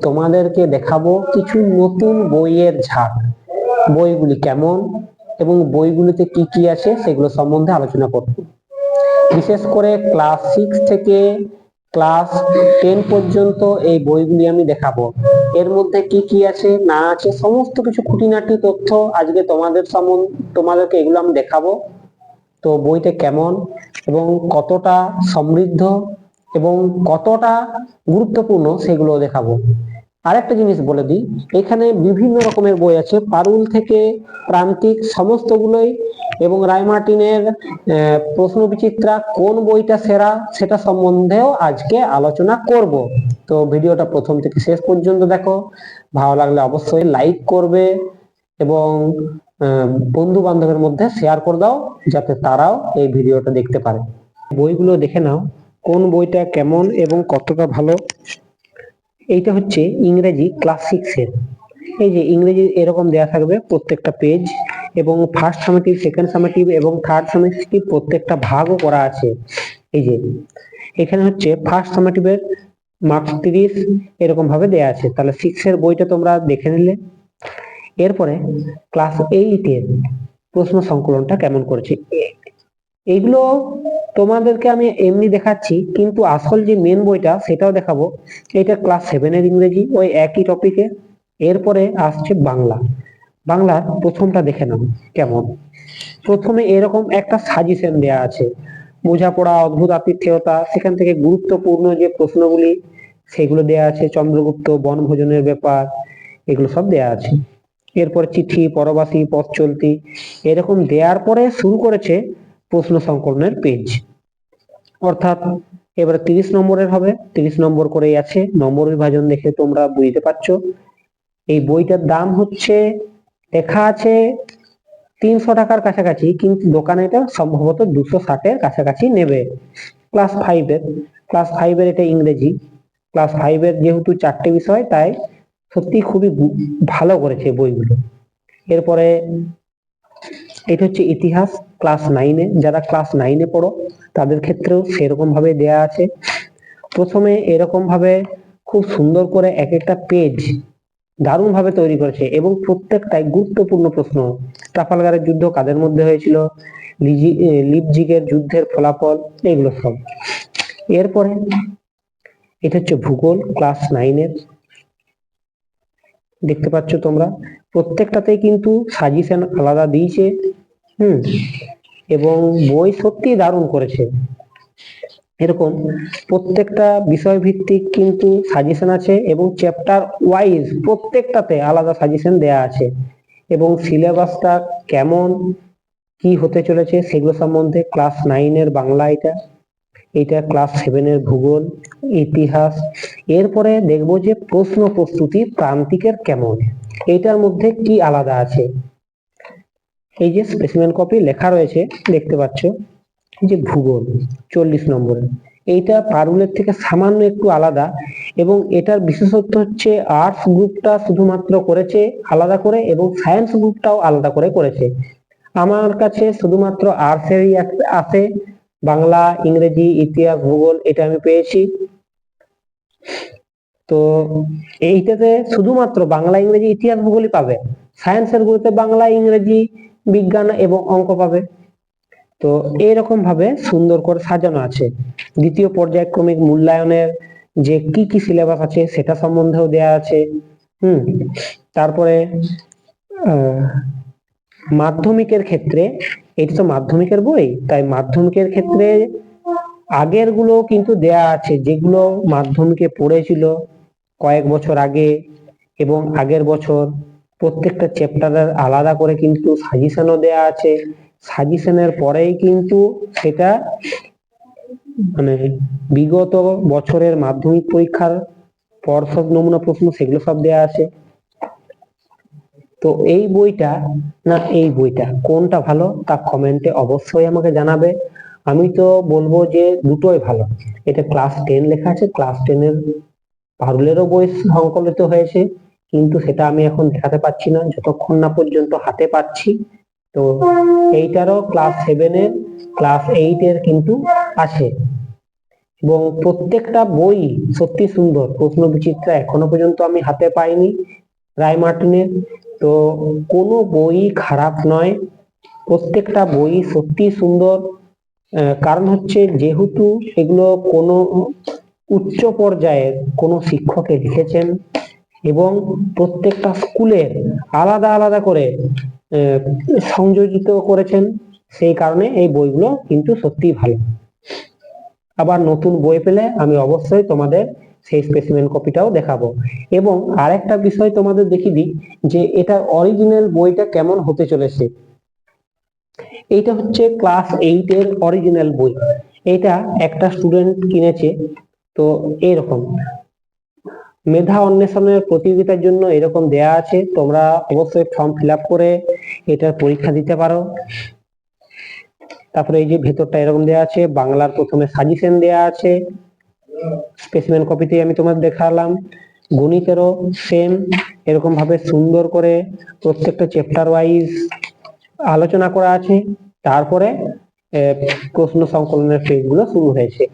তোমাদেরকে দেখাবো কিছু নতুন বইয়ের ঝাঁক। বইগুলি কেমন এবং বইগুলিতে কি কি আছে সেগুলো সম্বন্ধে আলোচনা করব। বিশেষ করে ক্লাস 6 থেকে ক্লাস 10 পর্যন্ত এই বইগুলি আমি দেখাবো। এর মধ্যে কি কি আছে না আছে সমস্ত কিছু খুঁটিনাটি তথ্য আজকে তোমাদেরকে এগুলো আমি দেখাবো। তো বইটা কেমন এবং কতটা সমৃদ্ধ এবং কতটা গুরুত্বপূর্ণ সেগুলো দেখাবো। আরেকটা জিনিস বলে দিই, এখানে বিভিন্ন রকমের বই আছে, পারুল থেকে প্রান্তিক সমস্তগুলোই, এবং রায়মার্টিনের প্রশ্ন বিচিত্রা কোন বইটা সেরা সেটা সম্বন্ধেও আজকে আলোচনা করব। তো ভিডিওটা প্রথম থেকে শেষ পর্যন্ত দেখো, ভালো লাগলে অবশ্যই লাইক করবে এবং বন্ধু বান্ধবের মধ্যে শেয়ার করে দাও যাতে তারাও এই ভিডিওটা দেখতে পারে। বইগুলো দেখে নাও কোন বইটা কেমন এবং কতটা ভালো। এইটা হচ্ছে ইংরেজি ক্লাস 6 এর। এই যে ইংরেজি এরকম দেয়া থাকবে প্রত্যেকটা পেজ, এবং ফার্স্ট সামেটিভ, সেকেন্ড সামেটিভ এবং থার্ড সামেটিভ প্রত্যেকটা ভাগও করা আছে। এই যে এখানে হচ্ছে ফার্স্ট সামেটিভের মার্কস 30 এরকম ভাবে দেয়া আছে। তাহলে 6 এর বইটা তোমরা দেখে নিলে। এরপরে ক্লাস 8 এর প্রশ্ন সংকলনটা কেমন করেছে, এইগুলো তোমাদেরকে আমি এমনি দেখাচ্ছি, কিন্তু আসল যে মেন বইটা সেটাও দেখাবো। এটা ক্লাস 7 এর ইংরেজি, ওই একই টপিকে। এরপরে আসছে বাংলা। বাংলার প্রথমটা দেখে নাও কেমন। প্রথমে এরকম একটা সাজেশন দেয়া আছে, বোঝাপড়া, অদ্ভুত আতিথেয়তা, সেখান থেকে গুরুত্বপূর্ণ যে প্রশ্নগুলি সেগুলো দেয়া আছে, চন্দ্রগুপ্ত, বনভোজনের ব্যাপার, এগুলো সব দেয়া আছে। এরপরে চিঠি, পরবাসী, পথ চলতি, এরকম দেওয়ার পরে শুরু করেছে প্রশ্ন সংকলনের পেজ। অর্থাৎ এবারে 30 নম্বরের হবে, 30 নম্বর করেই আছে। নম্বর বিভাজন দেখে তোমরা বুঝতে পারছো। এই বইটার দাম হচ্ছে, লেখা আছে 300 টাকার কাছাকাছি, কিন্তু দোকানে এটা সম্ভবত 260 এর কাছাকাছি নেবে। ক্লাস 5 এর, ক্লাস 5 এর এটা ইংরেজি। ক্লাস 5 এর যেহেতু 4টে বিষয়, তাই সত্যি খুবই ভালো করেছে বইগুলো। এরপরে এটা হচ্ছে ইতিহাস ক্লাস 9 এ। যারা ক্লাস 9 এ পড়ো তাদের ক্ষেত্রেও সেরকম ভাবে দেয়া আছে। প্রথমে এরকম ভাবে খুব সুন্দর করে এক একটা পেজ দারুণ ভাবে তৈরি করেছে, এবং প্রত্যেকটাই গুরুত্বপূর্ণ প্রশ্ন। ট্রাফালগারের যুদ্ধ কাদের মধ্যে হয়েছিল, লিপজিগের যুদ্ধের ফলাফল, এগুলো সব। এরপরে এটা হচ্ছে ভূগোল ক্লাস 9 এর। দেখতে পাচ্ছ তোমরা প্রত্যেকটাতেই কিন্তু সাজেশন আলাদা দিয়েছে। এবং বই সত্যি দারুণ করেছে। এরকম প্রত্যেকটা বিষয় ভিত্তিক কিন্তু সাজেশন আছে, এবং চ্যাপ্টার ওয়াইজ প্রত্যেকটাতে আলাদা সাজেশন দেয়া আছে, এবং সিলেবাসটা কেমন কি হতে চলেছে সেগুলো সম্বন্ধে। ক্লাস 9 এর বাংলা এটা ক্লাস 7 এর ভূগোল, ইতিহাস। এরপরে দেখবো যে প্রশ্ন প্রস্তুতি প্রান্তিকের কেমন, এইটার মধ্যে কি আলাদা আছে। এই যে স্পেসিমেন কপি লেখা রয়েছে দেখতে পাচ্ছ, যে ভূগোল 40 নম্বরে, এইটা পারুলের থেকে সামান্য একটু আলাদা, এবং এটার বিশেষত্ব হচ্ছে আর্টস গ্রুপটা শুধুমাত্র করেছে আলাদা করে, এবং সায়েন্স গ্রুপটাও আলাদা করে করেছে। আমার কাছে শুধুমাত্র আর্টস এরই আছে, বাংলা, ইংরেজি, ইতিহাস, ভূগোল এটা আমি পেয়েছি। তো এইটাতে শুধুমাত্র বাংলা, ইংরেজি, ইতিহাস, ভূগোলই পাবে। সায়েন্সের গুলোতে বাংলা, ইংরেজি, বিজ্ঞান এবং অঙ্ক পাবে। তো এইরকম ভাবে সুন্দর করে সাজানো আছে। দ্বিতীয় পর্যায়ক্রমিক মূল্যায়নের যে কি কি সিলেবাস আছে সেটা সম্বন্ধেও দেয়া আছে। তারপরে মাধ্যমিকের ক্ষেত্রে, এটা তো মাধ্যমিকের বই, তাই মাধ্যমিকের ক্ষেত্রে আগের গুলো কিন্তু দেয়া আছে, যেগুলো মাধ্যমিকে পড়েছিল কয়েক বছর আগে এবং আগের বছর। প্রত্যেকটা চ্যাপ্টারের আলাদা করে কিন্তু সাজেশনও দেয়া আছে। সাজেশনের পরেই কিন্তু সেটা মানে বিগত বছরের মাধ্যমিক পরীক্ষার পর্ষদ নমুনা প্রশ্ন সেগুলো সব দেয়া আছে। তো এই বইটা না এই বইটা কোনটা ভালো তা কমেন্টে অবশ্যই আমাকে জানাবে। আমি তো বলবো যে দুটোই ভালো। এটা ক্লাস 10 লেখা আছে, ক্লাস 10 এর পারুলেরও বই সংকলিত হয়েছে, কিন্তু সেটা আমি এখন দেখাতে পাচ্ছি না যতক্ষণ না পর্যন্ত হাতে পাচ্ছি। তো এইটারও ক্লাস 7 এর, ক্লাস 8 এর কিন্তু আছে। এবং প্রত্যেকটা বই সত্যি সুন্দর। প্রশ্ন বিচিত্রা এখনো পর্যন্ত আমি হাতে পাইনি রায় মার্টিনের, তো কোনো বই খারাপ নয়, প্রত্যেকটা বই সত্যি সুন্দর। কারণ হচ্ছে যেহেতু এগুলো কোনো উচ্চ পর্যায়ের কোনো শিক্ষকে লিখেছেন এবং প্রত্যেকটা স্কুলের আলাদা আলাদা করে সংযোজিত করেছেন, সেই কারণে এই বইগুলো কিন্তু সত্যিই ভালো। আবার নতুন বই পেলে আমি অবশ্যই তোমাদের সেই স্পেসিমেন কপিটাও দেখাবো। এবং আরেকটা বিষয় তোমাদের দেখিয়ে দিই যে এটা অরিজিনাল বইটা কেমন হতে চলেছে। এইটা হচ্ছে ক্লাস 8 এর অরিজিনাল বই। এটা একটা স্টুডেন্ট কিনেছে, তো এরকম মেধা অন্বেষণের প্রতিযোগিতার জন্য এরকম দেয়া আছে, তোমরা অবশ্যই ফর্ম ফিল আপ করে এটার পরীক্ষা দিতে পারো। তারপরে এই যে ভেতরটা এরকম দেয়া আছে, বাংলার প্রথমে সাজেশন দেয়া আছে, স্পেসিমেন কপিতে আমি তোমাদের দেখালাম। গণিতেরও সেম এরকম ভাবে সুন্দর করে প্রত্যেকটা চ্যাপ্টার ওয়াইজ আলোচনা করা আছে। তারপরে প্রশ্ন সংকলনের পেজগুলো শুরু হয়েছে।